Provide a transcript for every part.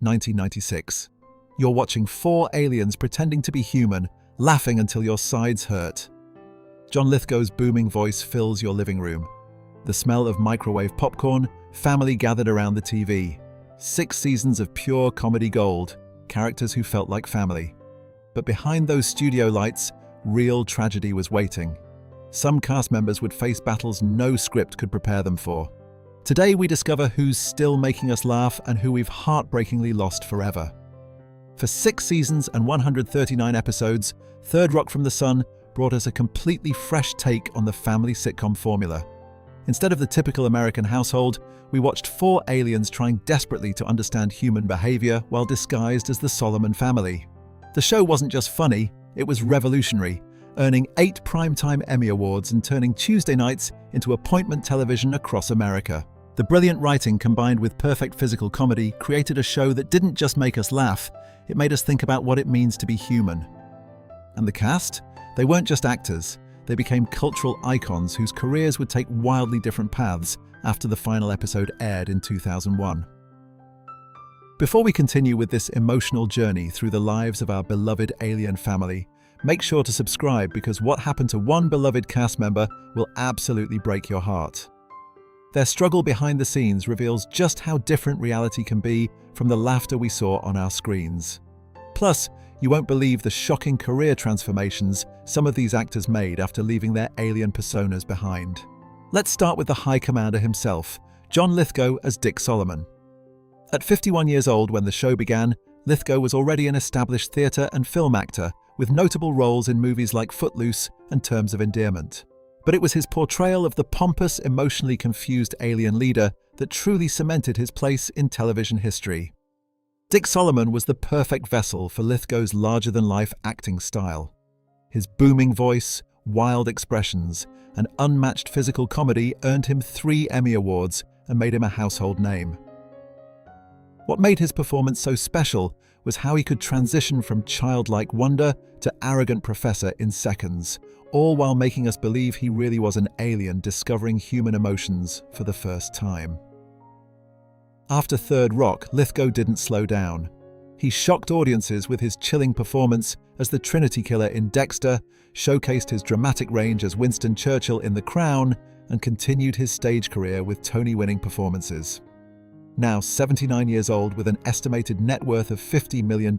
1996. You're watching four aliens pretending to be human, laughing until your sides hurt. John Lithgow's booming voice fills your living room. The smell of microwave popcorn, family gathered around the TV. 6 seasons of pure comedy gold, characters who felt like family. But behind those studio lights, real tragedy was waiting. Some cast members would face battles no script could prepare them for. Today we discover who's still making us laugh and who we've heartbreakingly lost forever. For 6 seasons and 139 episodes, Third Rock from the Sun brought us a completely fresh take on the family sitcom formula. Instead of the typical American household, we watched 4 aliens trying desperately to understand human behavior while disguised as the Solomon family. The show wasn't just funny, it was revolutionary, earning 8 Primetime Emmy Awards and turning Tuesday nights into appointment television across America. The brilliant writing combined with perfect physical comedy created a show that didn't just make us laugh, it made us think about what it means to be human. And the cast? They weren't just actors. They became cultural icons whose careers would take wildly different paths after the final episode aired in 2001. Before we continue with this emotional journey through the lives of our beloved alien family, make sure to subscribe because what happened to one beloved cast member will absolutely break your heart. Their struggle behind the scenes reveals just how different reality can be from the laughter we saw on our screens. Plus, you won't believe the shocking career transformations some of these actors made after leaving their alien personas behind. Let's start with the High Commander himself, John Lithgow as Dick Solomon. At 51 years old when the show began, Lithgow was already an established theatre and film actor with notable roles in movies like Footloose and Terms of Endearment. But it was his portrayal of the pompous, emotionally confused alien leader that truly cemented his place in television history. Dick Solomon was the perfect vessel for Lithgow's larger-than-life acting style. His booming voice, wild expressions, and unmatched physical comedy earned him 3 Emmy Awards and made him a household name. What made his performance so special was how he could transition from childlike wonder to arrogant professor in seconds, all while making us believe he really was an alien discovering human emotions for the first time. After Third Rock, Lithgow didn't slow down. He shocked audiences with his chilling performance as the Trinity Killer in Dexter, showcased his dramatic range as Winston Churchill in The Crown, and continued his stage career with Tony-winning performances. Now 79 years old with an estimated net worth of $50 million,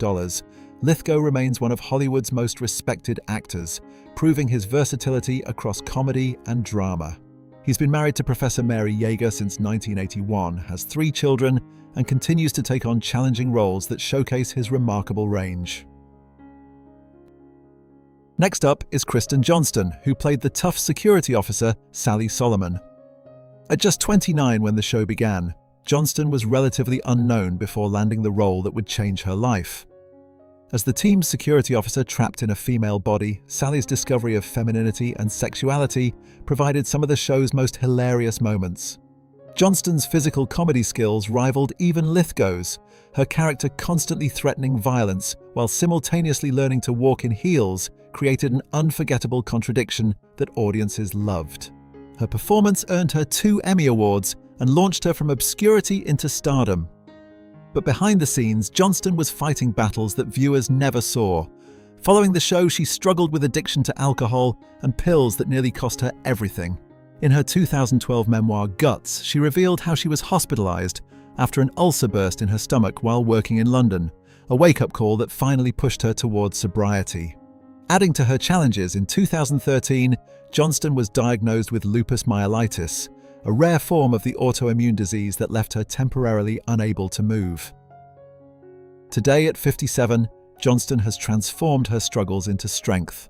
Lithgow remains one of Hollywood's most respected actors, proving his versatility across comedy and drama. He's been married to Professor Mary Yeager since 1981, has 3 children, and continues to take on challenging roles that showcase his remarkable range. Next up is Kristen Johnston, who played the tough security officer Sally Solomon. At just 29 when the show began, Johnston was relatively unknown before landing the role that would change her life. As the team's security officer trapped in a female body, Sally's discovery of femininity and sexuality provided some of the show's most hilarious moments. Johnston's physical comedy skills rivaled even Lithgow's, her character constantly threatening violence while simultaneously learning to walk in heels created an unforgettable contradiction that audiences loved. Her performance earned her 2 Emmy Awards and launched her from obscurity into stardom. But behind the scenes, Johnston was fighting battles that viewers never saw. Following the show, she struggled with addiction to alcohol and pills that nearly cost her everything. In her 2012 memoir, Guts, she revealed how she was hospitalized after an ulcer burst in her stomach while working in London, a wake-up call that finally pushed her towards sobriety. Adding to her challenges, in 2013, Johnston was diagnosed with lupus myelitis, a rare form of the autoimmune disease that left her temporarily unable to move. Today at 57, Johnston has transformed her struggles into strength.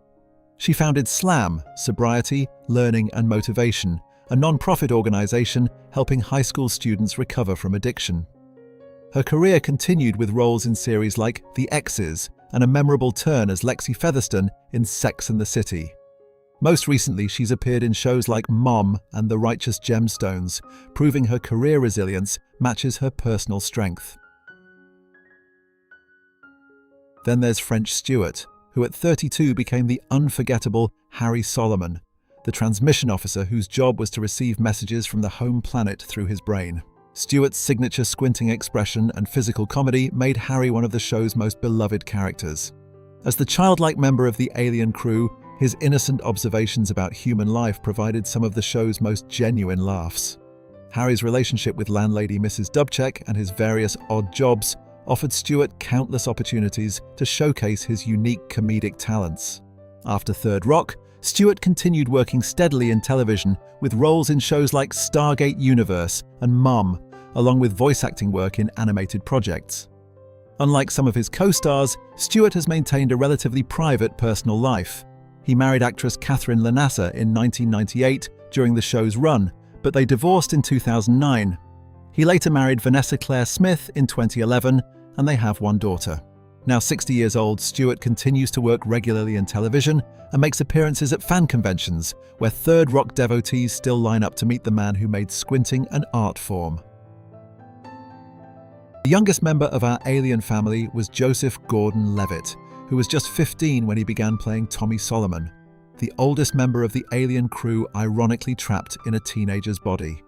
She founded SLAM, Sobriety, Learning and Motivation, a non-profit organization helping high school students recover from addiction. Her career continued with roles in series like The X's and a memorable turn as Lexi Featherston in Sex and the City. Most recently, she's appeared in shows like Mom and The Righteous Gemstones, proving her career resilience matches her personal strength. Then there's French Stewart, who at 32 became the unforgettable Harry Solomon, the transmission officer whose job was to receive messages from the home planet through his brain. Stewart's signature squinting expression and physical comedy made Harry one of the show's most beloved characters. As the childlike member of the alien crew, his innocent observations about human life provided some of the show's most genuine laughs. Harry's relationship with landlady Mrs. Dubček and his various odd jobs offered Stewart countless opportunities to showcase his unique comedic talents. After Third Rock, Stewart continued working steadily in television with roles in shows like Stargate Universe and Mom, along with voice acting work in animated projects. Unlike some of his co-stars, Stewart has maintained a relatively private personal life. He married actress Catherine Lanassa in 1998 during the show's run, but they divorced in 2009. He later married Vanessa Claire Smith in 2011, and they have one daughter. Now 60 years old, Stewart continues to work regularly in television and makes appearances at fan conventions, where Third Rock devotees still line up to meet the man who made squinting an art form. The youngest member of our alien family was Joseph Gordon-Levitt, who was just 15 when he began playing Tommy Solomon, the oldest member of the alien crew ironically trapped in a teenager's body.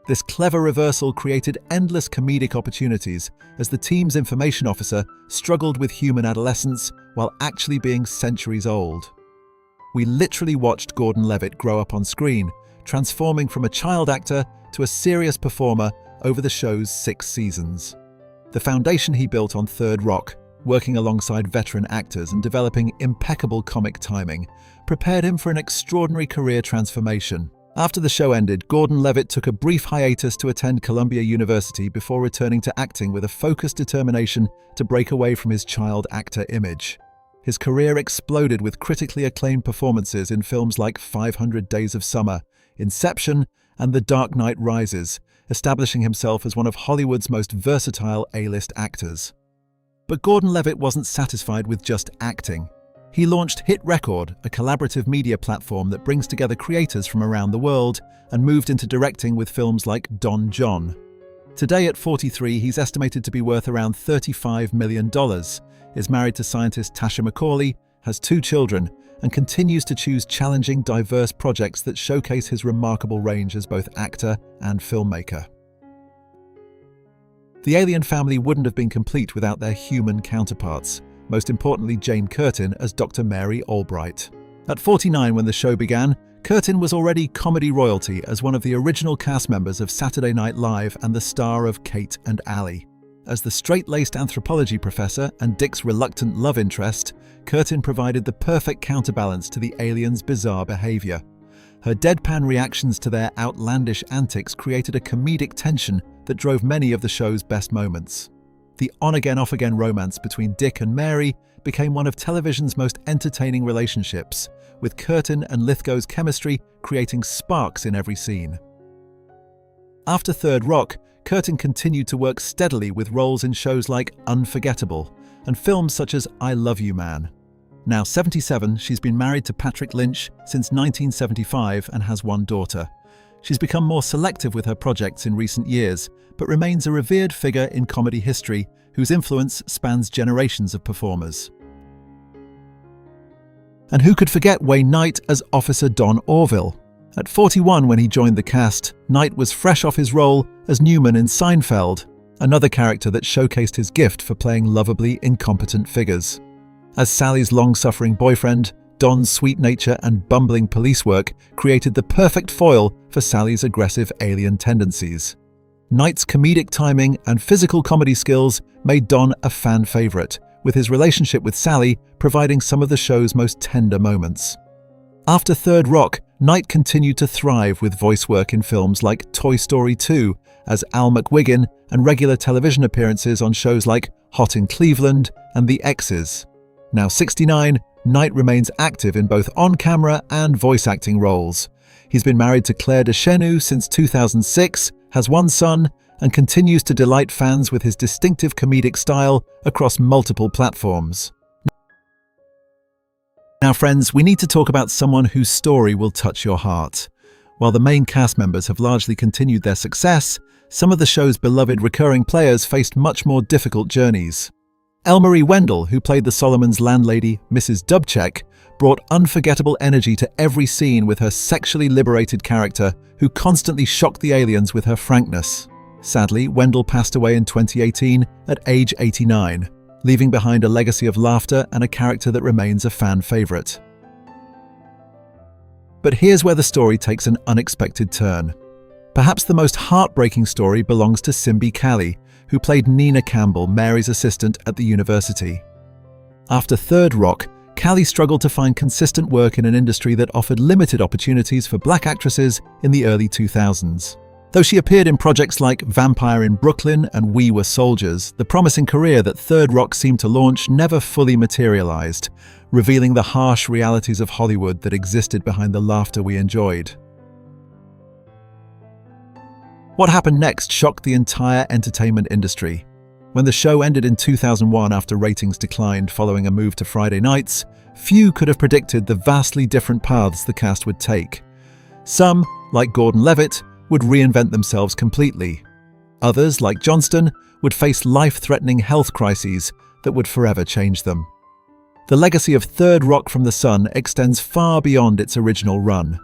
This clever reversal created endless comedic opportunities as the team's information officer struggled with human adolescence while actually being centuries old. We literally watched Gordon-Levitt grow up on screen, transforming from a child actor to a serious performer over the show's 6 seasons. The foundation he built on Third Rock, working alongside veteran actors and developing impeccable comic timing, prepared him for an extraordinary career transformation. After the show ended, Gordon-Levitt took a brief hiatus to attend Columbia University before returning to acting with a focused determination to break away from his child actor image. His career exploded with critically acclaimed performances in films like 500 Days of Summer, Inception, and The Dark Knight Rises, establishing himself as one of Hollywood's most versatile A-list actors. But Gordon-Levitt wasn't satisfied with just acting. He launched Hit Record, a collaborative media platform that brings together creators from around the world, and moved into directing with films like Don John. Today at 43, he's estimated to be worth around $35 million, is married to scientist Tasha Macaulay, has 2 children, and continues to choose challenging, diverse projects that showcase his remarkable range as both actor and filmmaker. The alien family wouldn't have been complete without their human counterparts, most importantly Jane Curtin as Dr. Mary Albright. At 49 when the show began, Curtin was already comedy royalty as one of the original cast members of Saturday Night Live and the star of Kate and Ally. As the straight-laced anthropology professor and Dick's reluctant love interest, Curtin provided the perfect counterbalance to the aliens' bizarre behavior. Her deadpan reactions to their outlandish antics created a comedic tension that drove many of the show's best moments. The on-again, off-again romance between Dick and Mary became one of television's most entertaining relationships, with Curtin and Lithgow's chemistry creating sparks in every scene. After Third Rock, Curtin continued to work steadily with roles in shows like Unforgettable and films such as I Love You Man. Now 77, she's been married to Patrick Lynch since 1975 and has one daughter. She's become more selective with her projects in recent years, but remains a revered figure in comedy history whose influence spans generations of performers. And who could forget Wayne Knight as Officer Don Orville? At 41 when he joined the cast, Knight was fresh off his role as Newman in Seinfeld, another character that showcased his gift for playing lovably incompetent figures. As Sally's long-suffering boyfriend, Don's sweet nature and bumbling police work created the perfect foil for Sally's aggressive alien tendencies. Knight's comedic timing and physical comedy skills made Don a fan favorite, with his relationship with Sally providing some of the show's most tender moments. After Third Rock, Knight continued to thrive with voice work in films like Toy Story 2 as Al McWiggin and regular television appearances on shows like Hot in Cleveland and The X's. Now 69, Knight remains active in both on-camera and voice acting roles. He's been married to Claire Deschenu since 2006, has one son, and continues to delight fans with his distinctive comedic style across multiple platforms. Now friends, we need to talk about someone whose story will touch your heart. While the main cast members have largely continued their success, some of the show's beloved recurring players faced much more difficult journeys. Elmarie Wendell, who played the Solomons' landlady, Mrs. Dubček, brought unforgettable energy to every scene with her sexually liberated character who constantly shocked the aliens with her frankness. Sadly, Wendell passed away in 2018 at age 89, leaving behind a legacy of laughter and a character that remains a fan favorite. But here's where the story takes an unexpected turn. Perhaps the most heartbreaking story belongs to Simbi Callie, who played Nina Campbell, Mary's assistant at the university. After Third Rock, Callie struggled to find consistent work in an industry that offered limited opportunities for black actresses in the early 2000s. Though she appeared in projects like Vampire in Brooklyn and We Were Soldiers, the promising career that Third Rock seemed to launch never fully materialized, revealing the harsh realities of Hollywood that existed behind the laughter we enjoyed. What happened next shocked the entire entertainment industry. When the show ended in 2001 after ratings declined following a move to Friday nights, few could have predicted the vastly different paths the cast would take. Some, like Gordon-Levitt, would reinvent themselves completely. Others, like Johnston, would face life-threatening health crises that would forever change them. The legacy of Third Rock from the Sun extends far beyond its original run.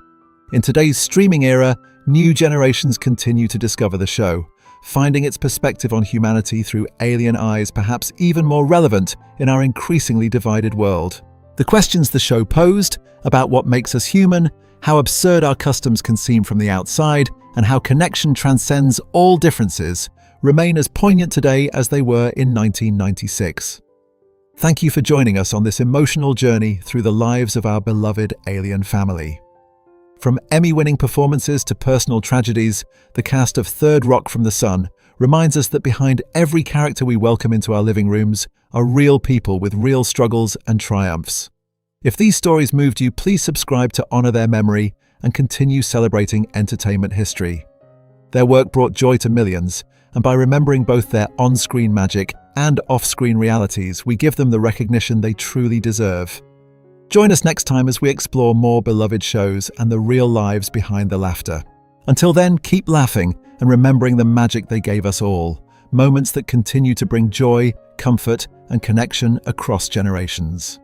In today's streaming era, new generations continue to discover the show, finding its perspective on humanity through alien eyes perhaps even more relevant in our increasingly divided world. The questions the show posed about what makes us human, how absurd our customs can seem from the outside, and how connection transcends all differences remain as poignant today as they were in 1996. Thank you for joining us on this emotional journey through the lives of our beloved alien family. From Emmy-winning performances to personal tragedies, the cast of Third Rock from the Sun reminds us that behind every character we welcome into our living rooms are real people with real struggles and triumphs. If these stories moved you, please subscribe to honor their memory and continue celebrating entertainment history. Their work brought joy to millions, and by remembering both their on-screen magic and off-screen realities, we give them the recognition they truly deserve. Join us next time as we explore more beloved shows and the real lives behind the laughter. Until then, keep laughing and remembering the magic they gave us all, moments that continue to bring joy, comfort, and connection across generations.